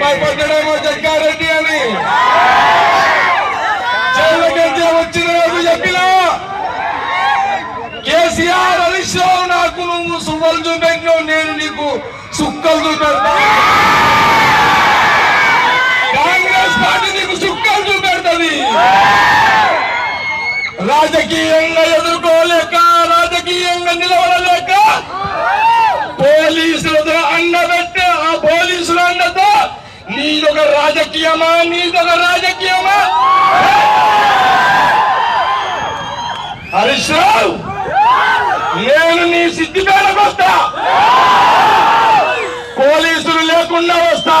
భయపడ్డాడేమో జగ్గారెడ్డి అని జైలుకెళ్తే వచ్చిన రోజు చెప్పినా కేసీఆర్ హరీష్ రావు నాకు నువ్వు సువ్వలు చూపెట్టినావు, నేను నీకు సుక్కలు చూపెడతా. కాంగ్రెస్ పార్టీ నీకు సుక్కలు చూపెడుతుంది. రాజకీయంగా ఎదుర్కోలేక, రాజకీయంగా నిలవడలేక పోలీసులతో అండబెట్టే ఆ పోలీసుల అండతో నీదొక రాజకీయమా, నీదొక రాజకీయమా? హరీష్ రావు, నేను నీ సిద్దిపేటకు వస్తా, పోలీసులు లేకుండా వస్తా.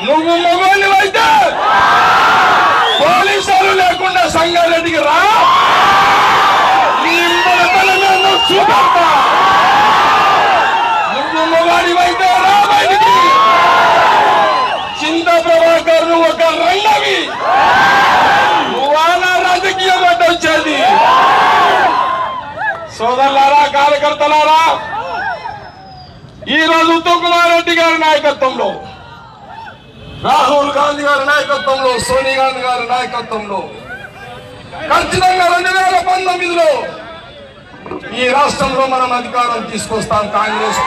నువ్వు మగోళ్ళివైతే పోలీసులు లేకుండా సంగారెడ్డికి రా, నీ బలతలను చూపెడతా. నువ్వు మగాడివైతే రా బయటికి. చింత ప్రభాకర్ నువ్వు ఒక రంగవి, నువ్వానా రాజకీయం అంటే వచ్చేది. సోదరులారా, కార్యకర్తలారా, ఈ రోజు ఉత్తమ్ కుమార్ రెడ్డి గారి నాయకత్వంలో, రాహుల్ గాంధీ గారి నాయకత్వంలో, సోనియా గాంధీ గారి నాయకత్వంలో ఖచ్చితంగా 2019లో ఈ రాష్ట్రంలో మనం అధికారం తీసుకొస్తాం. కాంగ్రెస్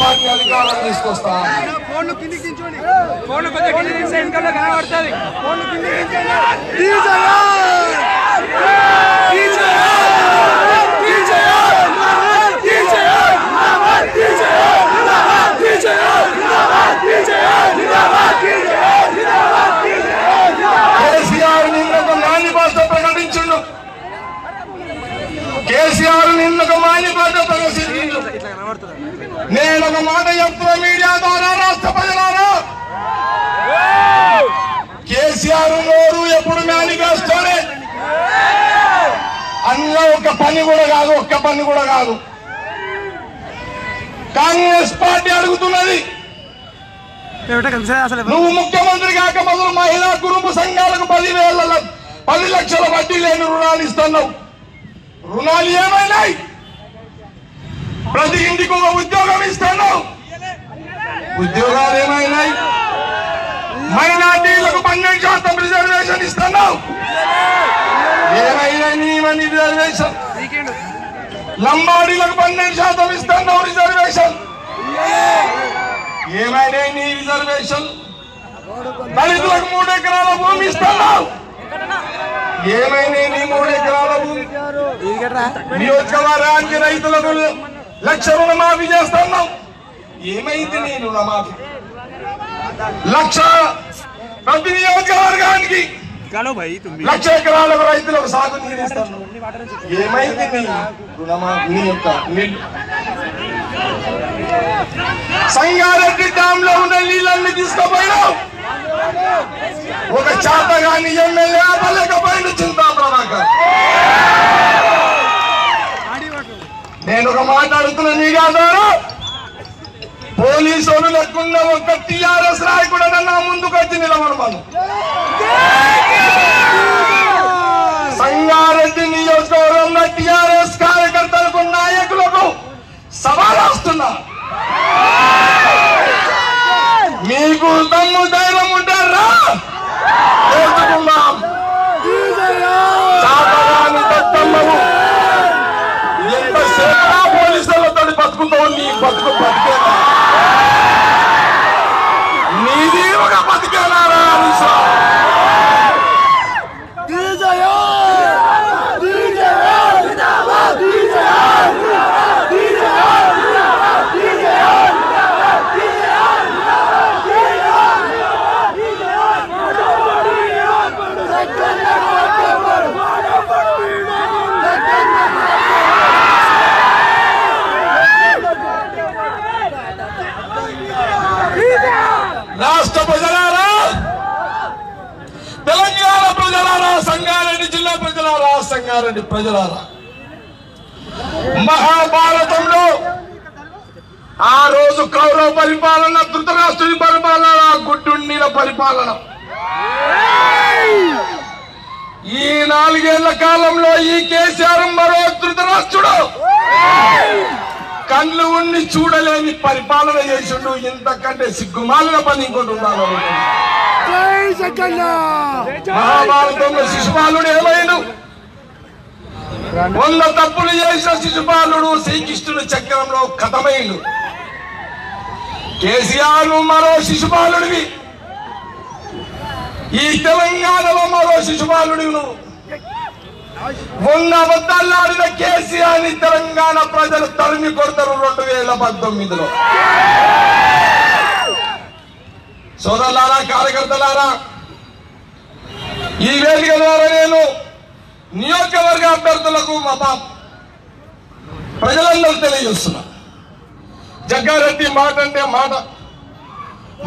పార్టీ అధికారం తీసుకొస్తాం. కేసీఆర్ నిన్న ఒక నాని భాష ప్రకటించుండు. కేసీఆర్ నిన్న ఒక మాని భాష ప్రదర్శించిండు. నేను ఒక మాట చెప్తున్నా మీడియా ద్వారా, రాష్ట్ర ప్రజలారా, కేసీఆర్ నోరు ఎప్పుడు మేనిఫెస్టోనే. అందులో ఒక్క పని కూడా కాదు, ఒక్క పని కూడా కాదు. కాంగ్రెస్ పార్టీ అడుగుతున్నది, నువ్వు ముఖ్యమంత్రి కాక మొదలు మహిళా కుటుంబ సంఘాలకు 10 లక్షల వడ్డీ లేని రుణాలు ఇస్తున్నావు. రుణాలు ఏమైనాయి? ప్రతి ఇంటికి ఒక ఉద్యోగం ఇస్తున్నావు. ఉద్యోగాలు ఏమైనాయి? మైనార్టీలకు 12% రిజర్వేషన్ ఇస్తున్నావు. ఏమైనా నీవని రిజర్వేషన్? లంబాడీలకు 12% ఇస్తున్నావు రిజర్వేషన్. ఏమైనా నీ రిజర్వేషన్? దళితులకు 3 ఎకరాల భూమి ఇస్తున్నావు. ఏమైనా నీ 3 ఎకరాల భూమి? నియోజకవర్గానికి రైతులకు 1,00,000 రుణమాఫీ చేస్తున్నావు. ఏమైంది నీ రుణమాఫీ? 1,00,000 ప్రతి నియోజకవర్గానికి 1,00,000 ఎకరాలకు రైతులకు సాగు నీరు ఇస్తున్నావు. ఏమైంది నీ రుణమాఫీ? నీ యొక్క సంగారెడ్డి డ్యామ్ లో ఉన్న నీళ్ళన్ని తీసుకుపోయినావు. ఒక చేతగాని ఎమ్మెల్యే ఆపలేకపోయింది చింతా ప్రభాకర్. నేను ఒక మాట్లాడుతున్న మీడియా ద్వారా, పోలీసులు లేకుండా ఒక టీఆర్ఎస్ నాయకుడు నా ముందుకు వచ్చి నిలబడమను. సంగారెడ్డి నియోజకవర్గంలో టీఆర్ఎస్ కార్యకర్తలకు, నాయకులకు సవాల్ వస్తున్నా. మీకు దమ్ము ధైర్యం ఉంటారా? కోరుకుందాం. చాతగాని దత్తమ్మవు ఎంతసేపు పోలీసులతో బతుకుతావు? నీ బతుకు బతికేనా? నీది ఒక బతికేనారా? సంగారెడ్డి ప్రజలారా, మహాభారతంలో ఆ రోజు కౌరవ పరిపాలన, ధృతరాష్ట్రుడి పరిపాలన, గుడ్డుండిన పరిపాలన. ఈ 4 ఏళ్ల కాలంలో ఈ కేసీఆర్ మరో ధృతరాష్ట్రుడు కళ్ళు ఉండి చూడలేని పరిపాలన చేసిండు. ఇంతకంటే సిగ్గుమాలిన పని ఇంకోటి ఉండాలి. మహాభారతంలో శిశుపాలుడు ఏమైనా 100 తప్పులు చేసిన శిశుపాలుడు శ్రీకృష్ణుడు చక్రంలో కథమైండు. కేసీఆర్ మరో శిశుపాలుడివి, ఈ తెలంగాణలో మరో శిశుపాలుడి. నువ్వు 100 అబద్ధాలు ఆడిన కేసీఆర్ ని తెలంగాణ ప్రజలు తరిమి కొడతారు 2019లో. సోదరులారా, కార్యకర్తలారా, ఈ వేదిక ద్వారా నేను నియోజకవర్గ అభ్యర్థులకు మా ప్రజలందరూ తెలియజేస్తున్నా, జగ్గారెడ్డి మాట అంటే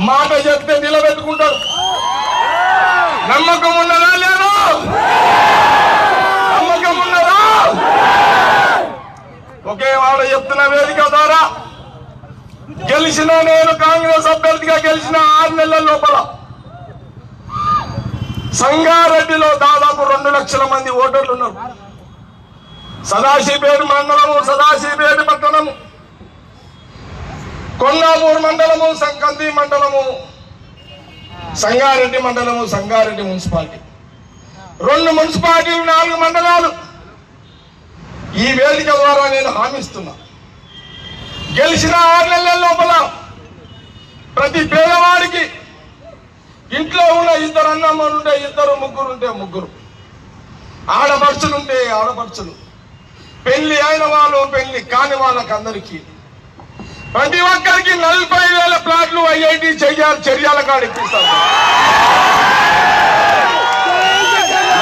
మాట చెప్తే నిలబెట్టుకుంటాడు. నమ్మకం ఉన్నదా లేదా? నమ్మకం ఉన్నదా? ఒకే మాట చెప్తున్న వేదిక ద్వారా, గెలిచిన నేను కాంగ్రెస్ అభ్యర్థిగా గెలిచిన 6 నెలల లోపల సంగారెడ్డిలో దాదాపు 2 లక్షల మంది ఓటర్లు ఉన్నారు. సదాశివపేట మండలము, సదాశివపేట పట్టణము, కొండాపూర్ మండలము, సంకంది మండలము, సంగారెడ్డి మండలము, సంగారెడ్డి మున్సిపాలిటీ, 2 మున్సిపాలిటీలు, 4 మండలాలు. ఈ వేదిక ద్వారా నేను హామీస్తున్నా, గెలిచిన 6 నెలల లోపల ప్రతి పేదవాడికి ఇంట్లో ఉన్న 2 అన్నమ్మలుంటే 2, ముగ్గురుంటే ముగ్గురు, ఆడపడుచులుంటే ఆడపడుచులు, పెళ్లి అయిన వాళ్ళు, పెళ్లి కాని వాళ్ళకందరికీ ప్రతి ఒక్కరికి 40,000 ప్లాట్లు ఐఐటి చర్యాల కాడ ఇప్పిస్తారు.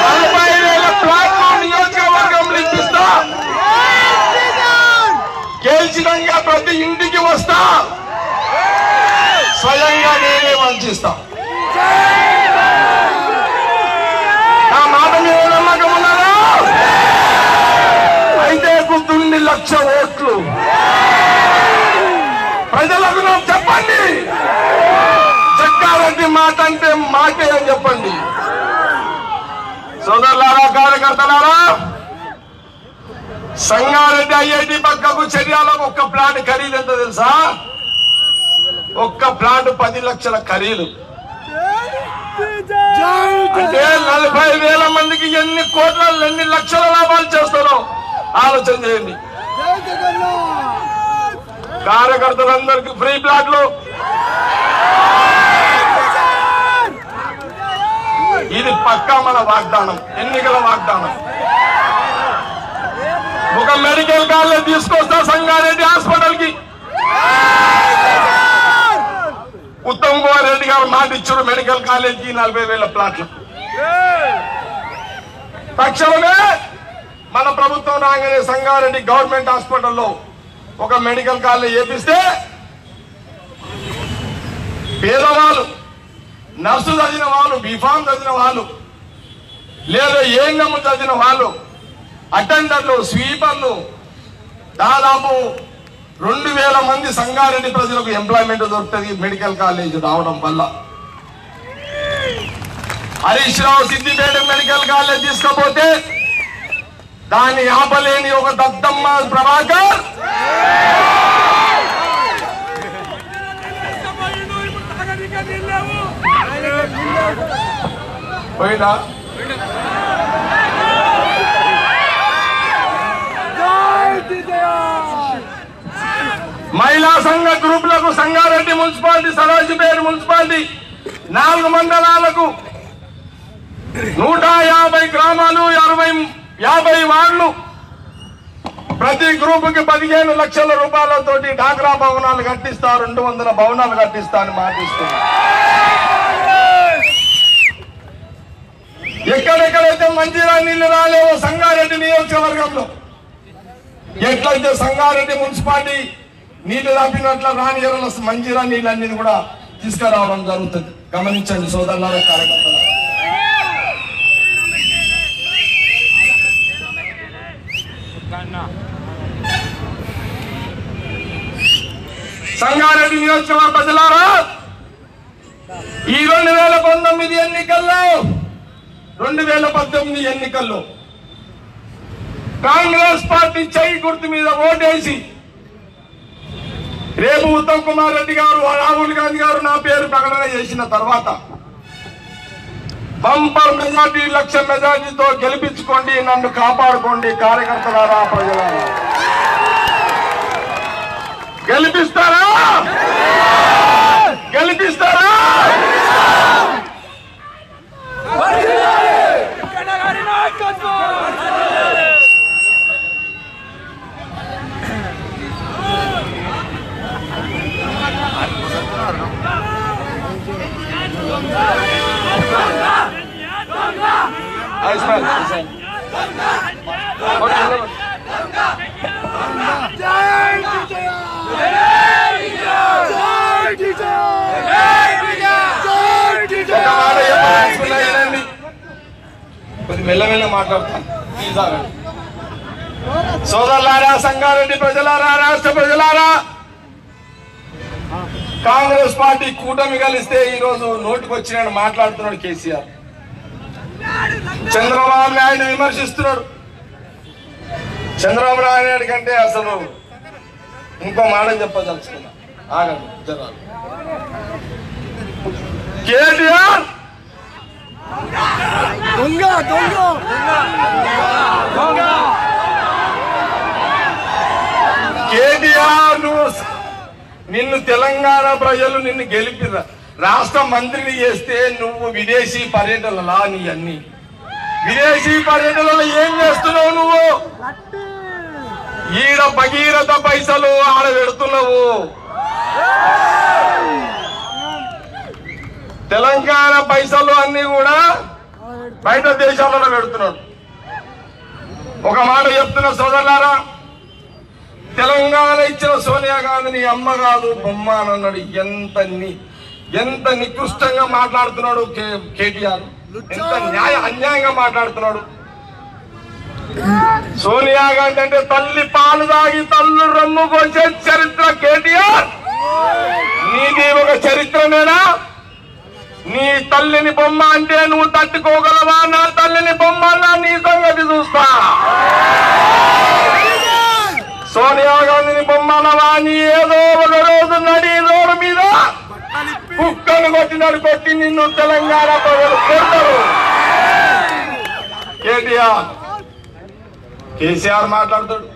40,000 ప్లాట్లు నియోజకవర్గంలో ఇప్పిస్తా. గెలిచినంగా ప్రతి ఇంటికి వస్తా, స్వయంగా నేనే వంచిస్తా. నా మాట మీద నమ్మకం ఉన్నారా? అయితే గుర్తుండి 1,00,000 ఓట్లు ప్రజలకు చెప్పండి. జగ్గారెడ్డి మాట అంటే మాటే అని చెప్పండి. సోదరులారా, కార్యకర్తలారా, సంగారెడ్డి ఐఐటి పక్కకు చర్యాలకు ఒక్క ప్లాట్ ఖరీదు ఎంత తెలుసా? ఒక్క ప్లాట్ 10 లక్షల ఖరీదు. అంటే 40,000 మందికి ఎన్ని కోట్ల, ఎన్ని లక్షల లాభాలు చేస్తారో ఆలోచన చేయండి. కార్యకర్తలందరికీ ఫ్రీ ప్లాట్లు. ఇది పక్కా మన వాగ్దానం, ఎన్నికల వాగ్దానం. ఒక మెడికల్ కాలేజ్ తీసుకొస్తా సంగారెడ్డి హాస్పిటల్ కి. ఉత్తమ్ కుమార్ రెడ్డి గారు మాట ఇచ్చారు, మెడికల్ కాలేజ్ కి 40,000 ప్లాట్లు. తక్షణమే మన ప్రభుత్వం రాగానే సంగారెడ్డి గవర్నమెంట్ హాస్పిటల్లో ఒక మెడికల్ కాలేజ్ చేపిస్తే పేదవాళ్ళు, నర్సు చదివిన వాళ్ళు, బీఫామ్ చదివిన వాళ్ళు, లేదా ఏఎన్ఎం చదివిన వాళ్ళు, అటెండర్లు, స్వీపర్లు, దాదాపు 2,000 మంది సంగారెడ్డి ప్రజలకు ఎంప్లాయ్మెంట్ దొరుకుతుంది మెడికల్ కాలేజ్ రావడం వల్ల. హరీష్ రావు సిద్దిపేట మెడికల్ కాలేజ్ తీసుకపోతే దాన్ని ఆపలేని ఒక దద్దమ్మ ప్రభాకర్ పోయినా మహిళా సంఘ గ్రూపులకు సంగారెడ్డి మున్సిపాలిటీ, సదాశివపేట మున్సిపాలిటీ 4 మండలాలకు 150 గ్రామాలు, 50 వార్డులు, ప్రతి గ్రూపుకి 15 లక్షల రూపాయలతోటి డాక్రా భవనాలు కట్టిస్తా, 200 భవనాలు కట్టిస్తా అని మాటిస్తున్నా. ఎక్కడెక్కడైతే మంజీరా నీళ్లు రాలేవో సంగారెడ్డి నియోజకవర్గంలో, ఎట్లయితే సంగారెడ్డి మున్సిపాలిటీ నీళ్లు రాపినట్ల రాని ఎర్రల మంజీరా నీళ్ళన్నీ కూడా తీసుకురావడం జరుగుతుంది. గమనించండి సోదరులారా, కార్యకర్తలు. సంగారెడ్డి నియోజకవర్గ ప్రజలారా, ఈ 2019 ఎన్నికల్లో 2018 ఎన్నికల్లో కాంగ్రెస్ పార్టీ చెయ్యి గుర్తు మీద ఓటేసి రేపు ఉత్తమ్ కుమార్ రెడ్డి గారు, రాహుల్ గాంధీ గారు నా పేరు ప్రకటన చేసిన తర్వాత బంపర్ మెజార్టీ, 1,00,000 మెజార్టీతో గెలిపించుకోండి, నన్ను కాపాడుకోండి కార్యకర్తలారా, ప్రజలారా. గెలిపిస్తారా? గెలిపిస్తారా? కొద్ది మెల్లమెల్ల మాట్లాడతాను. సోదరులారా, సంగారెడ్డి ప్రజలారా, రాష్ట్ర ప్రజలారా, కాంగ్రెస్ పార్టీ కూటమి కలిస్తే ఈరోజు నోటికి వచ్చినాడు మాట్లాడుతున్నాడు కేసీఆర్. చంద్రబాబు నాయుడు విమర్శిస్తున్నాడు. చంద్రబాబు నాయుడు కంటే అసలు ఇంకో మాట చెప్పదలుచుకున్నా, ఆగండి జనాలు. కేటీఆర్ కేటీఆర్ నిన్ను తెలంగాణ ప్రజలు నిన్ను గెలిపిరా, రాష్ట్ర మంత్రిని చేస్తే నువ్వు విదేశీ పర్యటనలా, నీ అన్ని విదేశీ పర్యటనలో ఏం చేస్తున్నావు నువ్వు? ఈడ భగీరథ పైసలు ఆడ పెడుతున్నావు. తెలంగాణ పైసలు అన్ని కూడా బయట దేశాలలో పెడుతున్నాడు. ఒక మాట చెప్తున్న సోదరులారా, తెలంగాణ ఇచ్చిన సోనియా గాంధీని అమ్మ కాదు బొమ్మ అని అన్నాడు. ఎంత నికృష్టంగా మాట్లాడుతున్నాడు కేటీఆర్, ఎంత అన్యాయంగా మాట్లాడుతున్నాడు. సోనియా గాంధీ అంటే తల్లి పాలు తాగి తల్లు రమ్ము కోసే చరిత్ర కేటీఆర్. నీది ఒక చరిత్రమేనా? నీ తల్లిని బొమ్మ అంటే నువ్వు తట్టుకోగలవా? నా తల్లిని బొమ్మ నీ సంగతి చూస్తా. సోనియా గాంధీని బొమ్మనవా? నీ ఏదో ఒక రోజు నడి రోడ్డు మీద కుక్కను కొట్టి నిన్ను తెలంగాణ ప్రజలు కొడతారు. కేసీఆర్ మాట్లాడుతాడు,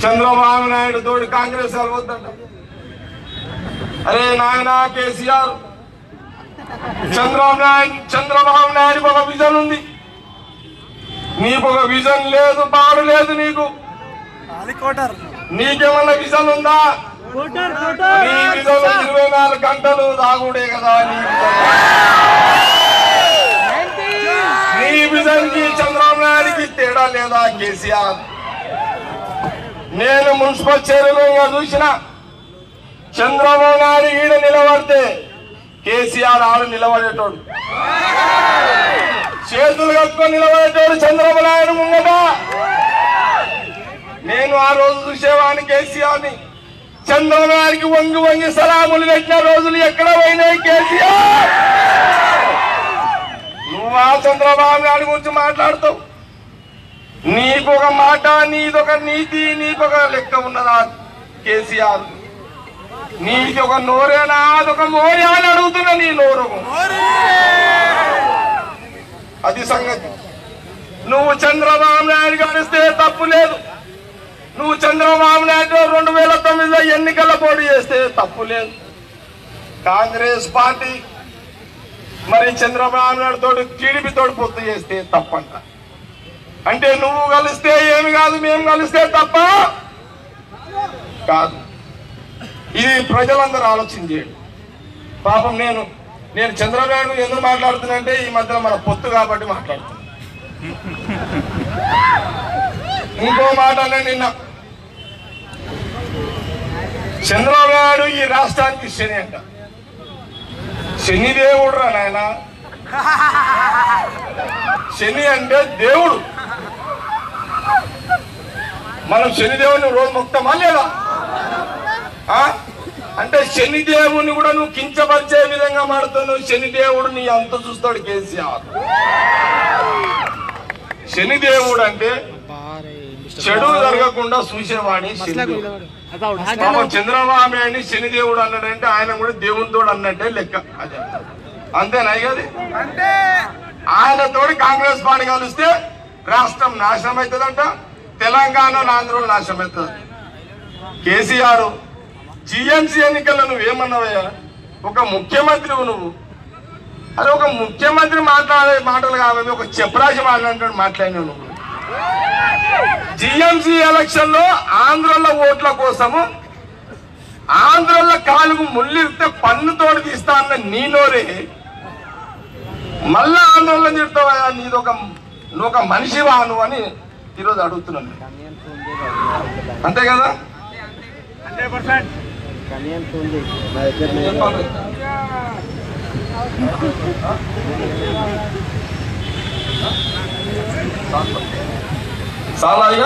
చంద్రబాబు నాయుడు తోటి కాంగ్రెస్ వెళ్ళవద్దంట. అరే నాయన కేసీఆర్, చంద్రబాబు నాయుడు ఒక విజన్ ఉంది, నీకు ఒక విజన్ లేదు, పాడు లేదు. నీకేమన్నా విజన్ ఉందా? నీ విజన్ 24 గంటలు తాగుడే కదా. నీ విజన్ కి చంద్రబాబు నాయుడికి తేడా లేదా కేసీఆర్? నేను మున్సిపల్ చైర్మన్ గా చూసిన చంద్రబాబు నాయుడు ఈడ నిలబడితే కేసీఆర్ ఆడు నిలబడేటోడు, చేతులు కట్టుకొని నిలబడేటోడు చంద్రబాబు నాయుడు ముంగట. నేను ఆ రోజు చూసేవాడిని కేసీఆర్ని. చంద్రబాబు నాయుడికి వంగి వంగి సలాములు పెట్టిన రోజులు ఎక్కడ పోయినాయి కేసీఆర్? నువ్వు ఆ చంద్రబాబు నాయుడు గురించి మాట్లాడుతావు. నీకొక మాట, నీదొక నీతి, నీకొక లెక్క ఉన్నదా కేసీఆర్? నీది ఒక నోరేనా, అదొక మోరియా అని అడుగుతున్నా. నీ నోరు అది సంగతి. నువ్వు చంద్రబాబు నాయుడు గడిస్తే తప్పు లేదు. నువ్వు చంద్రబాబు నాయుడు 2009 ఎన్నికల పోటీ చేస్తే తప్పు లేదు. కాంగ్రెస్ పార్టీ మరి చంద్రబాబు నాయుడు తోటి టీడీపీతోటి పొత్తు చేస్తే తప్పంట. అంటే నువ్వు కలిస్తే ఏమి కాదు, మేము కలిస్తే తప్ప కాదు. ఇది ప్రజలందరూ ఆలోచన చేయండి. పాపం నేను చంద్రబాబు ఎందుకు మాట్లాడుతున్నా ఈ మధ్యలో మన పొత్తు కాబట్టి మాట్లాడుతున్నా. ఇంకో మాట నిన్న చంద్రబాబు ఈ రాష్ట్రానికి శని అంట. శని దేవుడు రా నాయన. శని అంటే దేవుడు. మనం శనిదేవుని రోజు మొక్తామా లేదా? అంటే శనిదేవుని కూడా నువ్వు కించపరిచే విధంగా మాడుతున్నావు. శనిదేవుడు నీ అంత చూస్తాడు కేసీఆర్. శనిదేవుడు అంటే చెడు జరగకుండా చూసేవాడిని చంద్రబాబు అని శనిదేవుడు అన్నాడంటే ఆయన కూడా దేవునితోడు అన్నట్టే లెక్క. అదే అంతేనా అది? అంటే ఆయనతోటి కాంగ్రెస్ పార్టీ కలిస్తే రాష్ట్రం నాశనం అవుతుందంట, తెలంగాణ ఆంధ్రలో నాశనం అవుతుంది. కేసీఆర్ జిఎంసీ ఎన్నికల్లో నువ్వేమన్నావయ్యా? ఒక ముఖ్యమంత్రి నువ్వు. అదే ఒక ముఖ్యమంత్రి మాట్లాడే మాటలు కావాలి, ఒక చెప్రాసి మాట్లాడినట్టు మాట్లాడినావు నువ్వు. జిఎంసీ ఎలక్షన్ లో ఆంధ్రలో ఓట్ల కోసము ఆంధ్రలో కాలుకు ముళ్ళిస్తే పన్నుతోటి తీస్తా అన్న నీలోనే మళ్ళా ఆందోళన చెప్తావా? నువ్వు ఒక మనిషివా నువ్వు అని ఈరోజు అడుగుతున్నాను. అంతే కదా? చాలా ఇక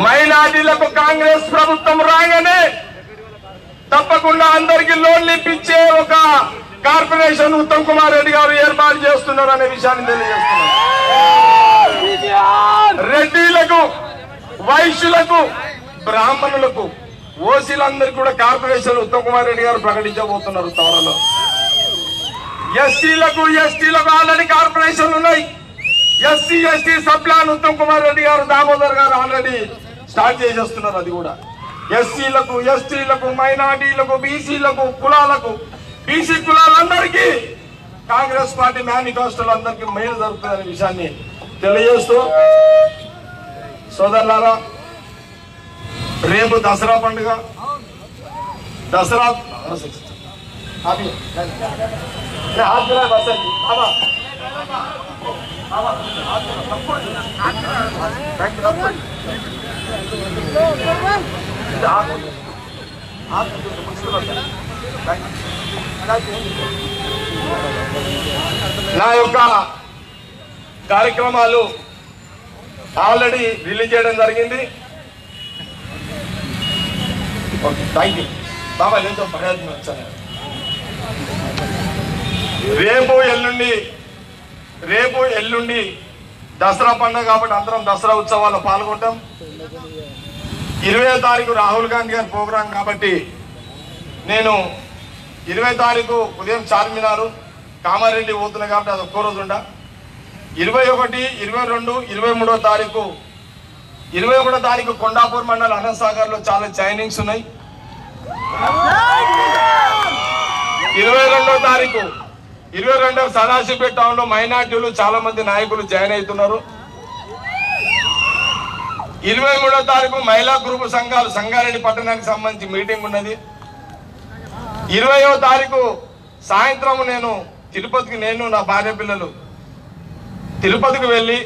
మైనార్టీలకు కాంగ్రెస్ ప్రభుత్వం రాగానే తప్పకుండా అందరికి లోన్లు ఇప్పించే ఒక కార్పొరేషన్ ఉత్తమ్ కుమార్ రెడ్డి గారు ఏర్పాటు చేస్తున్నారు అనే విషయాన్ని తెలియజేస్తున్నారు. రెడ్డిలకు, వైశ్యులకు, బ్రాహ్మణులకు, ఓసీలందరికీ కూడా కార్పొరేషన్ ఉత్తమ్ కుమార్ రెడ్డి గారు ప్రకటించబోతున్నారు త్వరలో. ఎస్సీలకు, ఎస్టీలకు ఆల్రెడీ కార్పొరేషన్లు ఉన్నాయి. SC ST sub plan Uttam Kumar Reddy గారు, దామోదర్ గారు ఆల్రెడీ స్టార్ట్ చేసేస్తున్నారు. అది కూడా ఎస్సీలకు, ఎస్టీలకు, మైనార్టీలకు, బీసీలకు, కులాలకు, బీసీ కులాలందరికీ కాంగ్రెస్ పార్టీ మేనిఫెస్టోలో అందరికీ మేలు జరుగుతుందనే విషయాన్ని తెలియజేస్తూ, సోదరులారా, రేపు దసరా పండుగ. దసరా నా యొక్క కార్యక్రమాలు ఆల్రెడీ రిలీజ్ చేయడం జరిగింది. థ్యాంక్ యూ బాబా. ఎంతో ప్రయత్నం వచ్చాను. రేపు ఎల్లుండి దసరా పండుగ కాబట్టి అందరం దసరా ఉత్సవాల్లో పాల్గొంటాం. 20వ తారీఖు రాహుల్ గాంధీ గారి ప్రోగ్రాం కాబట్టి నేను 20వ తారీఖు ఉదయం చార్మినారు కామారెడ్డి పోతున్నా కాబట్టి అది ఒక్కో రోజు ఉండ. 21, 22, 23వ తారీఖు 21వ తారీఖు కొండాపూర్ మండలం అన్నసాగర్ లో చాలా జాయినింగ్స్ ఉన్నాయి. 22వ తారీఖు 22వ సదాశివపేట టౌన్ లో మైనార్టీలు చాలా మంది నాయకులు జాయిన్ అవుతున్నారు. 23వ తారీఖు మహిళా గ్రూపు సంఘాలు సంగారెడ్డి పట్టణానికి సంబంధించి మీటింగ్ ఉన్నది. 20వ తారీఖు సాయంత్రం నేను తిరుపతికి, నేను నా భార్య పిల్లలు తిరుపతికి వెళ్ళి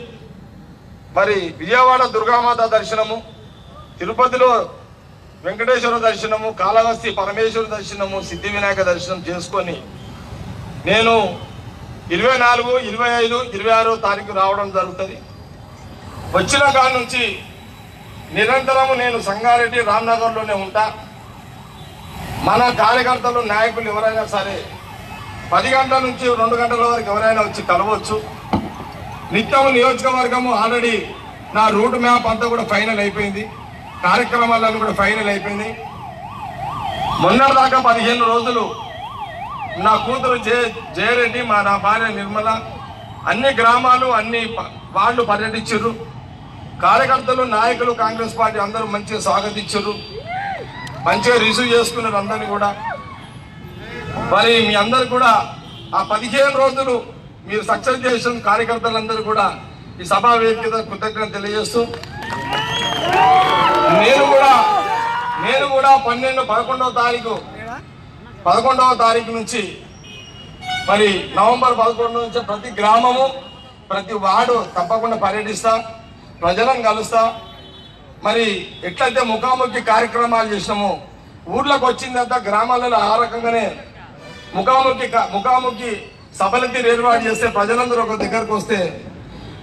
మరి విజయవాడ దుర్గామాత దర్శనము, తిరుపతిలో వెంకటేశ్వర దర్శనము, కాళహస్తి పరమేశ్వర దర్శనము, సిద్ధి వినాయక దర్శనం చేసుకొని నేను 24, 25, 26వ తారీఖు రావడం జరుగుతుంది. వచ్చిన కాడ నుంచి నిరంతరము నేను సంగారెడ్డి రామ్నగర్లోనే ఉంటా. మన కార్యకర్తలు, నాయకులు ఎవరైనా సరే 10 గంటల నుంచి 2 గంటల వరకు ఎవరైనా వచ్చి కలవచ్చు. నిత్యం నియోజకవర్గము ఆల్రెడీ నా రూట్ మ్యాప్ అంతా కూడా ఫైనల్ అయిపోయింది. కార్యక్రమాలను కూడా ఫైనల్ అయిపోయింది. మొన్నటిదాకా 15 రోజులు నా కూతురు జయరెడ్డి, నా భార్య నిర్మల అన్ని గ్రామాలు, అన్ని వాళ్ళు పర్యటించారు. కార్యకర్తలు, నాయకులు, కాంగ్రెస్ పార్టీ అందరూ మంచిగా స్వాగతించారు, మంచిగా రిసీవ్ చేసుకున్నారు అందరినీ కూడా. మరి మీ అందరు కూడా ఆ 15 రోజులు మీరు సక్సెస్ చేసిన కార్యకర్తలందరూ కూడా ఈ సభా వేదిక కృతజ్ఞత తెలియజేస్తూ, నేను కూడా 11వ తారీఖు నుంచి మరి నవంబర్ 11 నుంచి ప్రతి గ్రామము, ప్రతి వార్డు తప్పకుండా పర్యటిస్తా, ప్రజలను కలుస్తా. మరి ఎట్లయితే ముఖాముఖి కార్యక్రమాలు చేసినామో ఊర్లోకి వచ్చిందంతా గ్రామాలలో ఆ రకంగానే ముఖాముఖి సభలకి ఏర్పాటు చేస్తే ప్రజలందరూ ఒక దగ్గరకు వస్తే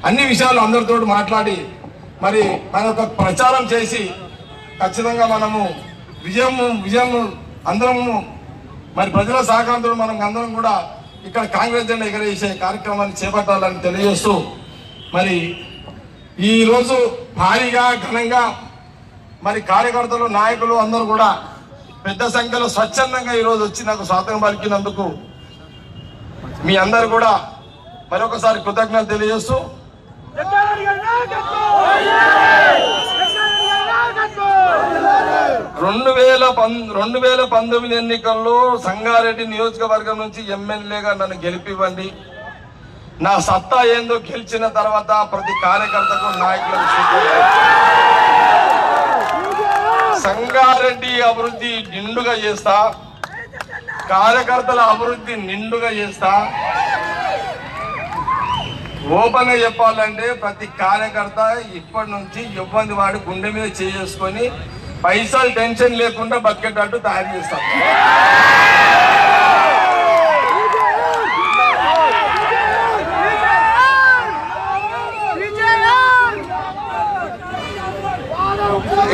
అన్ని విషయాలు అందరితో మాట్లాడి మరి మన ఒక ప్రచారం చేసి ఖచ్చితంగా మనము విజయం అందరము మరి ప్రజల సహకారంతో మనం అందరం కూడా ఇక్కడ కాంగ్రెస్ జెండా ఎగరేసే కార్యక్రమాన్ని చేపట్టాలని తెలియజేస్తూ మరి ఈ రోజు భారీగా ఘనంగా మరి కార్యకర్తలు నాయకులు అందరూ కూడా పెద్ద సంఖ్యలో స్వచ్ఛందంగా ఈరోజు వచ్చి నాకు స్వాగతం పలికినందుకు మీ అందరు కూడా మరొకసారి కృతజ్ఞతలు తెలియజేస్తూ 2019 ఎన్నికల్లో సంగారెడ్డి నియోజకవర్గం నుంచి ఎమ్మెల్యేగా నన్ను గెలిపివ్వండి. నా సత్తా ఏందో గెలిచిన తర్వాత ప్రతి కార్యకర్తకు నాయకులకు సంగారెడ్డి అభివృద్ధి నిండుగా చేస్తా, కార్యకర్తల అభివృద్ధి నిండుగా చేస్తా. ఓపెన్ గా చెప్పాలంటే ప్రతి కార్యకర్త ఇప్పటి నుంచి ఇబ్బంది వాడి గుండె మీద చేసుకొని పైసలు టెన్షన్ లేకుండా బతికేటట్టు తయారు చేస్తాం.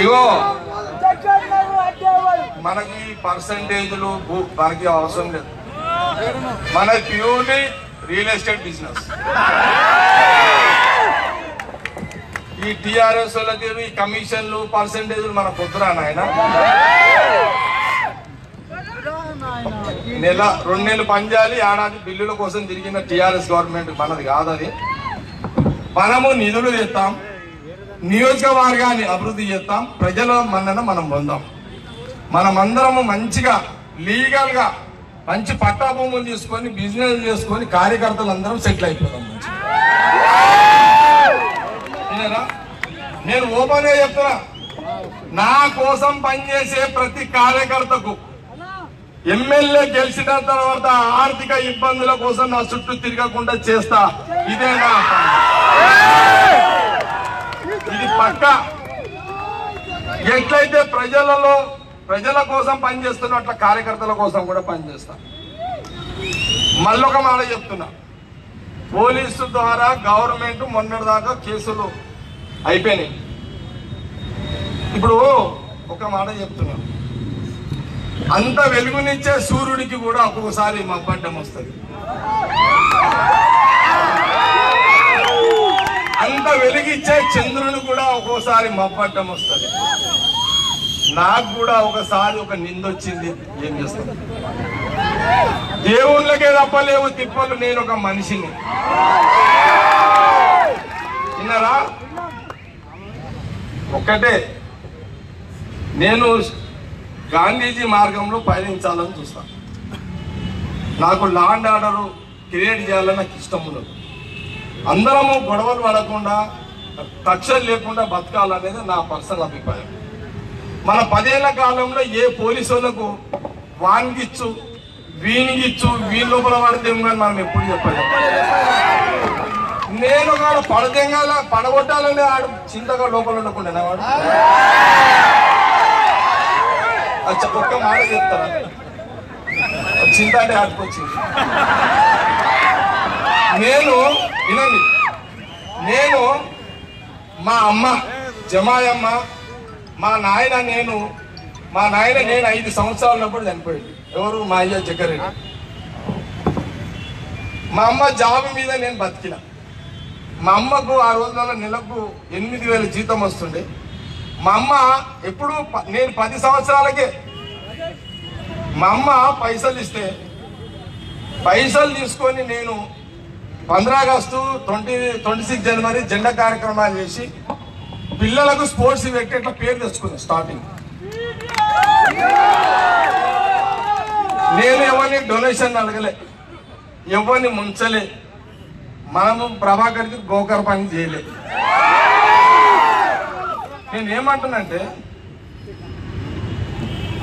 ఇగో మనకి పర్సంటేజ్లు మనకి అవసరం లేదు. మన ప్యూర్లీ రియల్ ఎస్టేట్ బిజినెస్. ఈ టిఆర్ఎస్ వాళ్ళకి ఈ కమిషన్లు పర్సంటేజ్లు మన పొద్దురా నాయన. నెల 2 నెలలు పనిచేయాలి, ఏడాది బిల్లుల కోసం తిరిగిన టిఆర్ఎస్ గవర్నమెంట్ మనది కాదని. మనము నిధులు తెస్తాం, నియోజకవర్గాన్ని అభివృద్ధి చేస్తాం, ప్రజల మన్నన మనం పొందాం. మనమందరము మంచిగా లీగల్ గా మంచి పట్టా భూములు తీసుకొని బిజినెస్ చేసుకొని కార్యకర్తలు అందరం సెటిల్ అయిపోతాం. నేను ఓపెన్ గా చెప్తున్నా, నా కోసం పనిచేసే ప్రతి కార్యకర్తకు ఎమ్మెల్యే గెలిచిన తర్వాత ఆర్థిక ఇబ్బందుల కోసం నా చుట్టూ తిరగకుండా చేస్తా. ఇదే నా ఇది పక్క. ఎట్లయితే ప్రజల కోసం పనిచేస్తున్నట్ల కార్యకర్తల కోసం కూడా పనిచేస్తా. మళ్ళొక మాట చెప్తున్నా, పోలీసు ద్వారా గవర్నమెంట్ మొన్నటిదాకా కేసులు అయిపోయినాయి. ఇప్పుడు ఒక మాట చెప్తున్నా, అంత వెలుగునిచ్చే సూర్యుడికి కూడా ఒక్కొక్కసారి మబ్బడ్డం వస్తుంది. అంత వెలిగిచ్చే చంద్రుని కూడా ఒక్కోసారి మబ్బడ్డం వస్తుంది. నాకు కూడా ఒకసారి ఒక నిందొచ్చింది. ఏం చేస్తాను, దేవుళ్ళకే తప్పలేవు తిప్పలు, నేను ఒక మనిషిని. విన్నారా? ఒక్కటే, నేను గాంధీజీ మార్గంలో పయనించాలని చూస్తాను. నాకు లా అండ్ ఆర్డర్ క్రియేట్ చేయాలని నాకు ఇష్టం ఉండదు. అందరము గొడవలు పడకుండా కక్షలు లేకుండా బతకాలనేది నా పర్సనల్ అభిప్రాయం. మన 10 ఏళ్ల కాలంలో ఏ పోలీసు వాళ్ళకు వాన్గిచ్చు వీనిగిచ్చు వీళ్ళ లోపల పడితేం కానీ మనం ఎప్పుడు చెప్పలేదు. నేను కాదు పడదెంగాల పడగొట్టాలని ఆడు చింతగా లోపల ఉండకుండా వాడు. ఒక్క మాట చెప్తారా, చింత అంటే ఆడుకొచ్చింది. వినండి, నేను మా అమ్మ జమాయమ్మ, మా నాయన నేను 5 సంవత్సరాలప్పుడు చనిపోయింది. ఎవరు? మా అయ్య జగ్గారెడ్డి. మా అమ్మ జాబ్ మీద నేను బతికిన. మా అమ్మకు ఆ రోజులలో నెలకు 8,000 జీతం వస్తుండే. మా అమ్మ ఎప్పుడు నేను 10 సంవత్సరాలకే మా అమ్మ పైసలు ఇస్తే పైసలు తీసుకొని నేను 15 ఆగస్టు 26 జనవరి జెండా కార్యక్రమాలు చేసి పిల్లలకు స్పోర్ట్స్ పెట్టి ఇట్లా పేరు తెచ్చుకున్నాను. స్టార్టింగ్ నేను ఎవరిని డొనేషన్ అడగలే, ఎవరిని ముంచలే. మనము ప్రభాకర్కి గోకర్ పని చేయలే. నేను ఏమంటున్నంటే,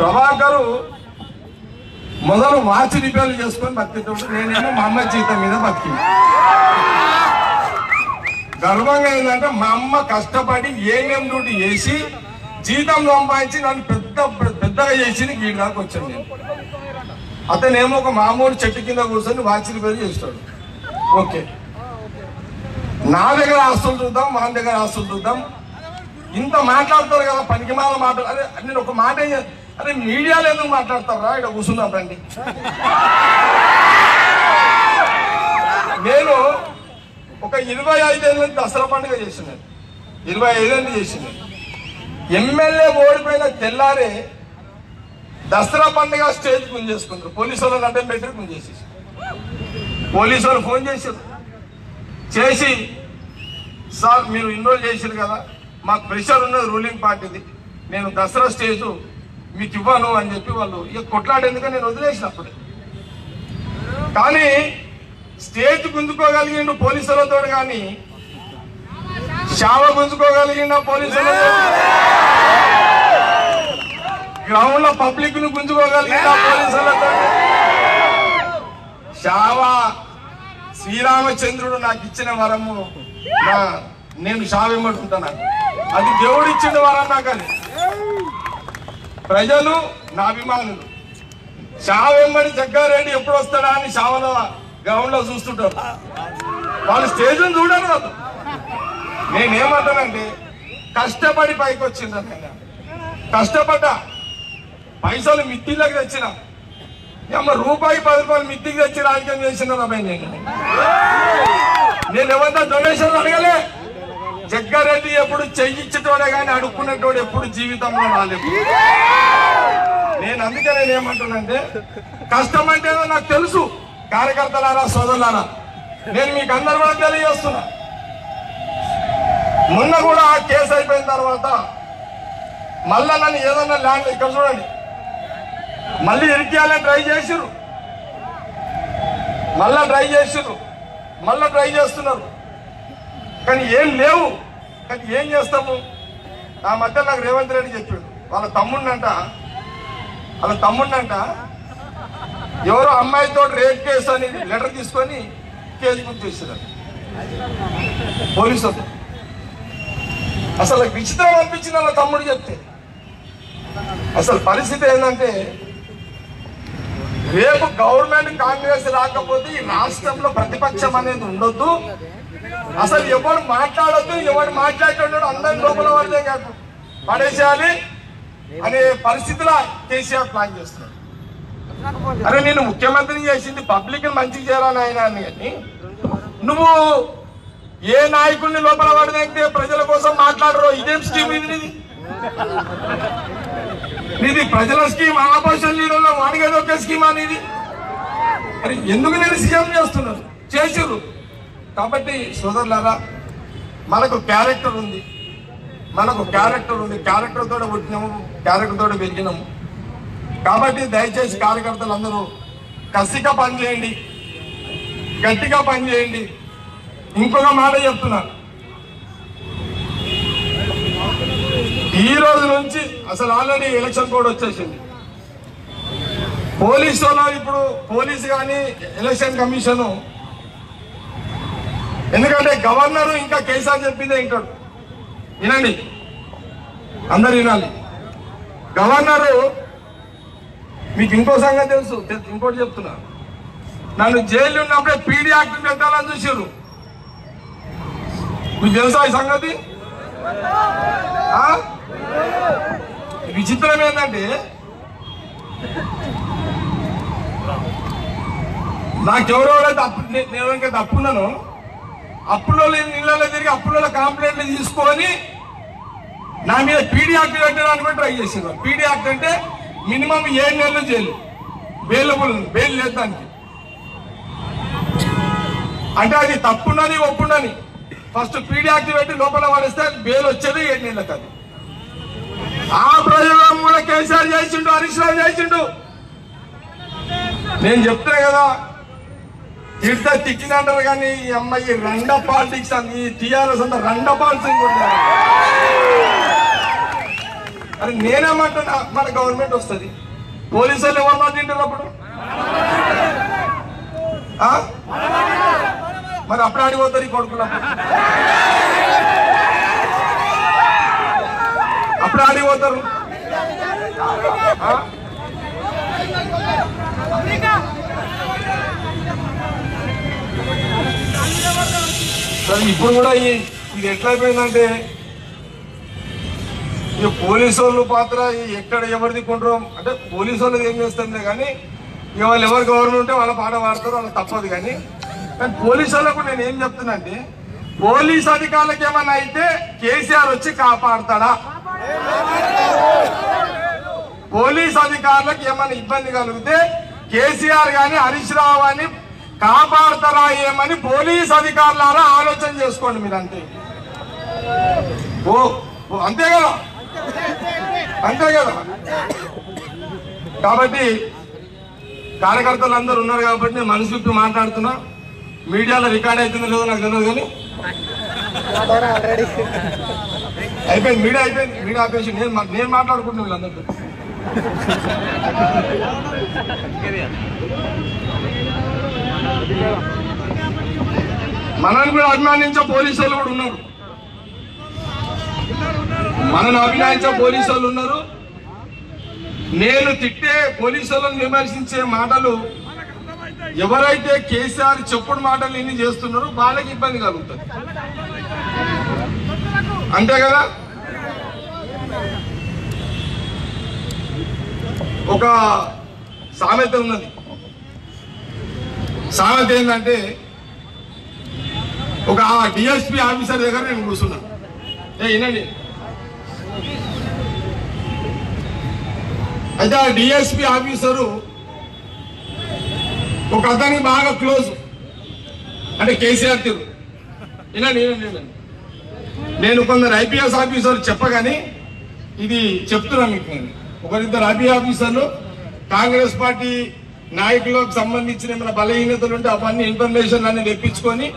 ప్రభాకరు మొదలు వాచ్ రిపేర్లు చేసుకొని బతికేటప్పుడు నేనేమో మా అమ్మ జీతం మీద బతికింది. గర్వంగా ఏంటంటే మా అమ్మ కష్టపడి ఏఎం డ్యూటీ చేసి జీతం సంపాదించి నన్ను పెద్ద ఉద్దగా చేసి గీడి దాకా వచ్చాను నేను. అతనేమో ఒక మామూలు చెట్టు కింద కూర్చొని వాచిలి పేరు చేస్తాడు. ఓకే, నా దగ్గర ఆస్తులు చూద్దాం, మా దగ్గర ఆస్తులు చూద్దాం, ఇంత మాట్లాడతారు కదా పనికి మాల మాట. అరే నేను ఒక మాట, అరే మీడియాలో ఎందుకు మాట్లాడతారా, ఇక్కడ కూర్చున్నాం రండి. నేను ఒక 25 ఏళ్ళ దసరా పండుగ చేసినాను, 25 ఏళ్ళు చేసినాను. ఎమ్మెల్యే ఓడిపోయిన తెల్లారే దసరా పండుగ స్టేజ్ గుంజేసుకుంటారు. పోలీసు వాళ్ళని అడ్డం పెట్టి గుంజేసేసి, పోలీసు వాళ్ళు ఫోన్ చేసి సార్ మీరు ఇన్వాల్వ్ చేసారు కదా, మాకు ప్రెషర్ ఉన్నది రూలింగ్ పార్టీది, నేను దసరా స్టేజ్ మీకు ఇవ్వను అని చెప్పి వాళ్ళు ఇక కొట్లాడేందుకు నేను వదిలేసినప్పుడు. కానీ స్టేజ్ గుంజుకోగలిగిండు పోలీసులతో, కానీ శావ గుంజుకోగలిగిండ పోలీసులతో, గ్రౌండ్ లో పబ్లిక్ ను గుంజుకోగలిగిండ పోలీసులతో. శావ శ్రీరామచంద్రుడు నాకు ఇచ్చిన వరము, నేను శావెమ్మడుంటాను, అది దేవుడు ఇచ్చిన వరం నాకు. అది ప్రజలు నా అభిమానులు శావెమ్మడి జగ్గారెడ్డి ఎప్పుడు వస్తాడా అని శావలో గ్రౌండ్ లో చూస్తుంటారు, వాళ్ళు స్టేజ్ చూడరు కదా. నేనేమంటానంటే కష్టపడి పైకి వచ్చిందని, కష్టపడ్డా, పైసలు మిత్తిలోకి తెచ్చిన, రూపాయి 10 రూపాయలు మిత్తికి తెచ్చి రాజకీయం చేసిన అబ్బాయి. నేను ఎవరితో డొనేషన్లు అడగలే. జగ్గారెడ్డి ఎప్పుడు చెయ్యిచ్చేటోడే కానీ అడుక్కునేటోడు ఎప్పుడు జీవితంలో రాలేదు. నేను అందుకే నేనేమంటానంటే కష్టం అంటే నాకు తెలుసు. కార్యకర్తలారా, సోదరులారా, నేను మీకు అందరు కూడా తెలియజేస్తున్నా. మొన్న కూడా ఆ కేసు అయిపోయిన తర్వాత మళ్ళా నన్ను ఏదన్నా ల్యాండ్ ఇక్కడ చూడండి మళ్ళీ ఇరికేయాలని ట్రై చేసిర్రు, మళ్ళా ట్రై చేస్తున్నారు, కానీ ఏం లేవు. కానీ ఏం చేస్తాము? ఆ మధ్య నాకు రేవంత్ రెడ్డి చెప్పాడు, వాళ్ళ తమ్ముడినంట ఎవరో అమ్మాయితో రేప్ కేసు అని లెటర్ తీసుకొని కేసు బుక్ చేశారు పోలీసులు. అసలు విచిత్రం అనిపించింది వాళ్ళ తమ్ముడు చెప్తే. అసలు పరిస్థితి ఏంటంటే రేపు గవర్నమెంట్ కాంగ్రెస్ రాకపోతే ఈ రాష్ట్రంలో ప్రతిపక్షం అనేది ఉండొద్దు, అసలు ఎవరు మాట్లాడొద్దు, ఎవరు మాట్లాడేటోడు అందరి లోపల వాళ్ళే కాదు పడేసేయాలి అనే పరిస్థితిలో కేసీఆర్ ప్లాన్ చేస్తున్నాడు. అరే నేను ముఖ్యమంత్రిని చేసింది పబ్లిక్ మంచిగా చేయాలని ఆయన అని, నువ్వు ఏ నాయకుడిని లోపల పడితే ప్రజల కోసం మాట్లాడరు. ఇదేం స్కీమ్ ఇది ప్రజల స్కీమ్, ఆపోజిషన్ లీడర్లో వాడిగేది ఒకే స్కీమ్ అనేది. అరే ఎందుకు నేను సీఎం చేసిర్రు. కాబట్టి సోదరులారా, మనకు క్యారెక్టర్ ఉంది, క్యారెక్టర్ తోటి పుట్టినాము, క్యారెక్టర్ తోటి పెరిగినాము. కాబట్టి దయచేసి కార్యకర్తలందరూ కసిగా పనిచేయండి, గట్టిగా పనిచేయండి. ఇంకొక మాట చెప్తున్నా, ఈ రోజు నుంచి అసలు ఆల్రెడీ ఎలక్షన్ కోడ్ వచ్చేసింది. పోలీసులో ఇప్పుడు పోలీసు కానీ ఎలక్షన్ కమిషను, ఎందుకంటే గవర్నరు ఇంకా కేసీఆర్ చెప్పిందే వింటాడు. వినండి, అందరు వినాలి. గవర్నరు మీకు ఇంకో సంగతి తెలుసు, ఇంకోటి చెప్తున్నా, నన్ను జైలు ఉన్నప్పుడే పీడీ యాక్ట్ పెట్టాలని చూసారు. మీకు తెలుసా ఈ సంగతి? విచిత్రం ఏంటంటే నాకెవరెవరైతే నేను ఇంకా తప్పున్నాను, అప్పుల్లో నీళ్ళలో తిరిగి అప్పుల్లో కంప్లైంట్లు తీసుకొని నా మీద పీడీ యాక్ట్ పెట్టడానికి కూడా ట్రై చేసేవారు. పీడీ యాక్ట్ అంటే మినిమం 7 నెలలు జైలు, బెయిల్ లేదు దానికి. అంటే అది తప్పున్నది ఒప్పున్నది. ఫస్ట్ పీడీ యాక్ట్ పెట్టి లోపల పడేస్తే బెయిల్ వచ్చేది 7 నెలలకు. అది ఆ ప్రయోగం కూడా కేసీఆర్ చేసిండు, హరీష్ రావు చేసిండు. నేను చెప్తున్నా కదా, తిడితే తిట్టినంటారు కానీ ఈ అమ్మాయి రండ పాలిటిక్స్ అని టీఆర్ఎస్ అంతా రండ పాలిటిక్స్. అరే నేనేమంటున్నా, మన గవర్నమెంట్ వస్తుంది, పోలీసు వాళ్ళు ఎవరు మాట్లాడింటారు అప్పుడు? మరి అప్పుడు ఆడిపోతారు ఈ కొడుకున్నప్పుడు, అప్పుడు ఆడిపోతారు. సరే ఇప్పుడు కూడా ఇది ఎట్లయిపోయిందంటే ఈ పోలీసు వాళ్ళు పాత్ర ఎక్కడ ఎవరిది కొంటారో అంటే పోలీసు వాళ్ళది ఏం చేస్తుంది కానీ ఇక వాళ్ళు ఎవరు గవర్నమెంట్ ఉంటే వాళ్ళ పాట పాడతారు వాళ్ళకి తప్పదు కానీ పోలీసు వాళ్ళకు నేను ఏం చెప్తున్నా అంటే పోలీస్ అధికారులకు ఏమన్నా అయితే కేసీఆర్ వచ్చి కాపాడతాడా? పోలీస్ అధికారులకు ఏమైనా ఇబ్బంది కలిగితే కేసీఆర్ గాని హరీష్ రావు అని కాపాడతారా ఏమని పోలీస్ అధికారులారా ఆలోచన చేసుకోండి మీరు. అంతే అంతే కదా, అంతే కదా. కాబట్టి కార్యకర్తలు అందరూ ఉన్నారు కాబట్టి నేను మనసు విప్పి మాట్లాడుతున్నా. మీడియాలో రికార్డ్ అవుతుందో లేదో నాకు తెలియదు కానీ అయిపోయింది, మీడియా అయిపోయింది, మీడియా ఆపేసి నేను మాట్లాడుకుంటున్నాను వీళ్ళందరితో. మనల్ని కూడా అభిమానించే పోలీసు వాళ్ళు కూడా ఉన్నారు, మనల్ని అభిమానించే పోలీసు వాళ్ళు ఉన్నారు. నేను తిట్టే పోలీసు వాళ్ళని విమర్శించే మాటలు ఎవరైతే కేసీఆర్ చెప్పుడు మాటలు ఎన్ని చేస్తున్నారో వాళ్ళకి ఇబ్బంది కలుగుతుంది, అంతే కదా. ఒక సామెత ఉన్నది, సామెత ఏంటంటే ఒక డిఎస్పీ ఆఫీసర్ దగ్గర నేను కూర్చున్నా. వినండి, అయితే ఆ డిఎస్పీ ఆఫీసరు ఒక అతనికి బాగా క్లోజ్ అంటే కేసీఆర్ తీరు. వినండి వినండి, నేను కొందరు ఐపీఎస్ ఆఫీసర్లు చెప్పగానే ఇది చెప్తున్నా మీకు. నేను ఒకరిద్దరు ఐపీఎస్ ఆఫీసర్లు కాంగ్రెస్ పార్టీ నాయకులకు సంబంధించిన ఏమైనా బలహీనతలు ఉంటే అవన్నీ ఇన్ఫర్మేషన్ అన్ని తెప్పించుకొని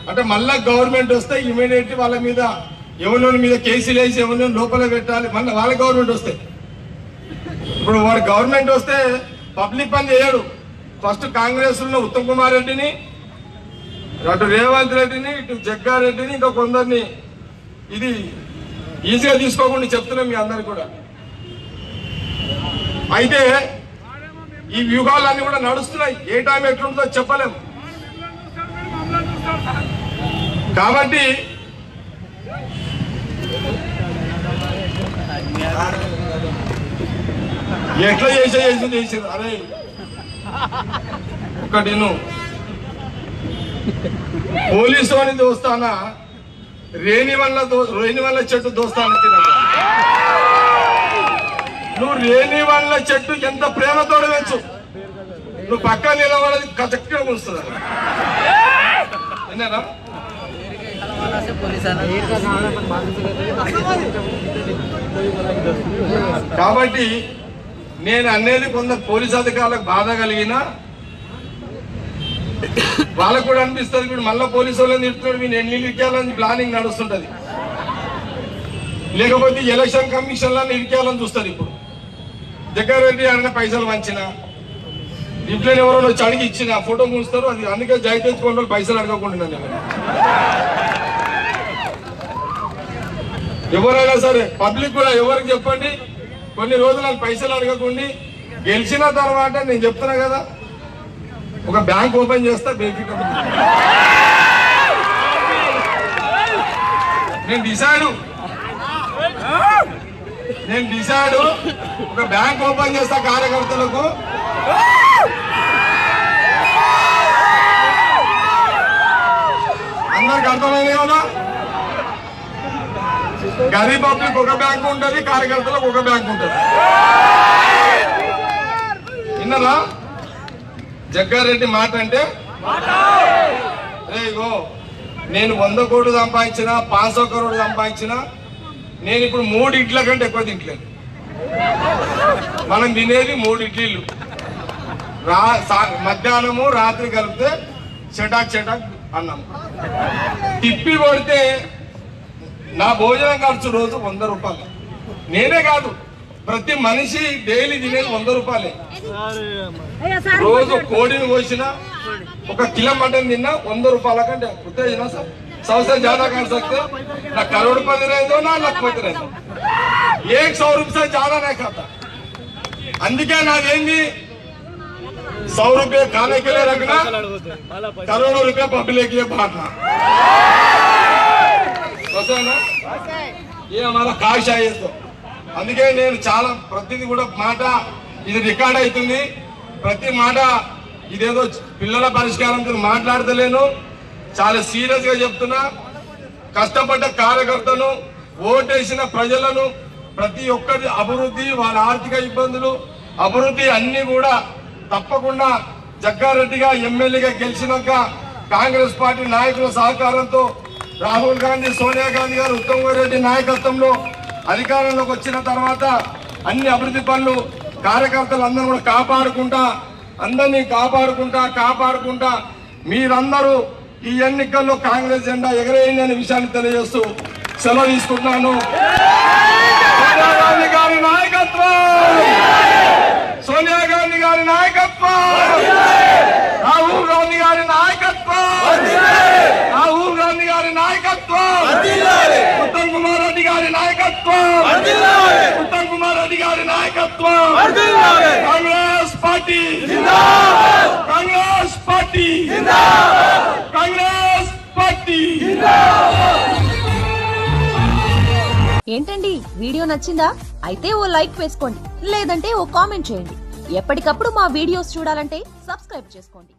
అంటే మళ్ళా గవర్నమెంట్ వస్తే ఇమీడియట్ వాళ్ళ మీద ఎవరి మీద కేసులు వేసి ఎవరిని లోపల పెట్టాలి. మళ్ళీ వాళ్ళ గవర్నమెంట్ వస్తే ఇప్పుడు వాడు గవర్నమెంట్ వస్తే పబ్లిక్ పని చేయడు. ఫస్ట్ కాంగ్రెస్ లో ఉత్తమ్ కుమార్ రెడ్డిని, అటు రేవంత్ రెడ్డిని, ఇటు జగ్గారెడ్డిని, ఇంకా కొందరిని ఇది ఈజీగా తీసుకోకుండా చెప్తున్నాం మీ అందరికి కూడా. అయితే ఈ వ్యూహాలన్నీ కూడా నడుస్తున్నాయి, ఏ టైం ఎట్లుంటుందో చెప్పలేము. కాబట్టి ఎట్లా చేసారు. అరే ఒకటి పోలీసు అని దోస్తానా రేణి వల్ల చెట్టు దోస్తానా తినాలి. నువ్వు రేణి వల్ల చెట్టు ఎంత ప్రేమతో వేచ్చు, నువ్వు పక్క నిలబడది చక్కగా వస్తుంది. విన్నారా? కాబట్టి నేను అనేది కొందరు పోలీసు అధికారులకు బాధ కలిగినా వాళ్ళకు కూడా అనిపిస్తుంది ఇప్పుడు మళ్ళీ పోలీసు వాళ్ళని తిడుతున్నాడు, వీళ్ళు ఎన్ని ఇరికేయాలని ప్లానింగ్ నడుస్తుంటది. లేకపోతే ఎలక్షన్ కమిషన్ లను ఇరికేయాలని చూస్తారు. ఇప్పుడు జగ్గారెడ్డి అన్న పైసలు వంచిన ఇంట్లో ఎవరో వచ్చి అడిగి ఇచ్చిన ఫోటో మూస్తారు. అది అందుకే జై తెచ్చుకోండి పైసలు అడగకుండా. ఎవరైనా సరే పబ్లిక్ కూడా ఎవరికి చెప్పండి, కొన్ని రోజులు పైసలు అడగకుండా గెలిచిన తర్వాత నేను చెప్తున్నా కదా ఒక బ్యాంక్ ఓపెన్ చేస్తా బేసిక్. నేను డిసైడ్ ఒక బ్యాంక్ ఓపెన్ చేస్తా కార్యకర్తలకు. అందరికి అర్థమైంది కదా, గరీబ్ పబ్లిక్ ఒక బ్యాంక్ ఉంటుంది, కార్యకర్తలకు ఒక బ్యాంక్ ఉంటుంది. విన్నారా? జగ్గారెడ్డి మాట అంటే రేగో నేను 100 కోట్లు సంపాదించిన 500 కరోడు సంపాదించిన నేను ఇప్పుడు 3 ఇడ్ల కంటే ఎక్కువ తింటలేదు. మనం తినేది 3 ఇడ్లీలు మధ్యాహ్నము రాత్రి కలిపితే చటాక్ అన్నం. తిప్పి కొడితే నా భోజనం ఖర్చు రోజు 100 రూపాయలు. నేనే కాదు ప్రతి మనిషి డైలీ తినేది 100 రూపాయలే. రోజు కోడిని కోసిన ఒక కిలో మటన్ తిన్నా 100 రూపాయల కంటే ఉత్తేజన సార్. सबसे ज्यादा कर सकते ना करोड़पति रहे दो ना लखपति रहे दो, 100 रुपये से ज्यादा नहीं खाता। అందుకే నాదేంది 100 रुपये खाने के लिए रखना, करोड़ों रुपये पब्लिक के बांटना, ये हमारा काश है। तो అందుకే నేను చాలా ప్రతిదీ కూడా మాట ఇది రికార్డ్ అవుతుంది, ప్రతి మాట ఇదేదో పిల్లల పరిష్కారంతో మాట్లాడతలేను, చాలా సీరియస్ గా చెప్తున్నా। కష్టపడ్డ కార్యకర్తను, ఓటేసిన ప్రజలను, ప్రతి ఒక్కరి అభివృద్ధి, వాళ్ళ ఆర్థిక ఇబ్బందులు, అభివృద్ధి అన్ని కూడా తప్పకుండా జగ్గారెడ్డిగా ఎమ్మెల్యేగా గెలిచినాక కాంగ్రెస్ పార్టీ నాయకుల సహకారంతో రాహుల్ గాంధీ, సోనియా గాంధీ గారు, ఉత్తమ్ రెడ్డి నాయకత్వంలో అధికారంలోకి వచ్చిన తర్వాత అన్ని అభివృద్ధి పనులు కార్యకర్తలందరూ కూడా కాపాడుకుంటా, అందరినీ కాపాడుకుంటా మీరందరూ ఈ ఎన్నికల్లో కాంగ్రెస్ జెండా ఎగరేయండి అనే విషయాన్ని తెలియజేస్తూ సెలవు తీసుకుంటున్నాను। సోనియా గాంధీ గారి నాయకత్వం, సోనియా గాంధీ గారి నాయకత్వం, రాహుల్ గాంధీ గారి నాయకత్వం, రాహుల్ గాంధీ గారి నాయకత్వం, ఉత్తమ్ కుమార్ రెడ్డి గారి నాయకత్వం, ఉత్తమ్ కుమార్ రెడ్డి గారి నాయకత్వం, Congress party, Congress party, Congress party. ఏంటండి వీడియో నచ్చిందా? అయితే ఓ లైక్ వేసుకోండి, లేదంటే ఓ కామెంట్ చేయండి। ఎప్పటికప్పుడు మా వీడియోస్ చూడాలంటే సబ్స్క్రైబ్ చేసుకోండి।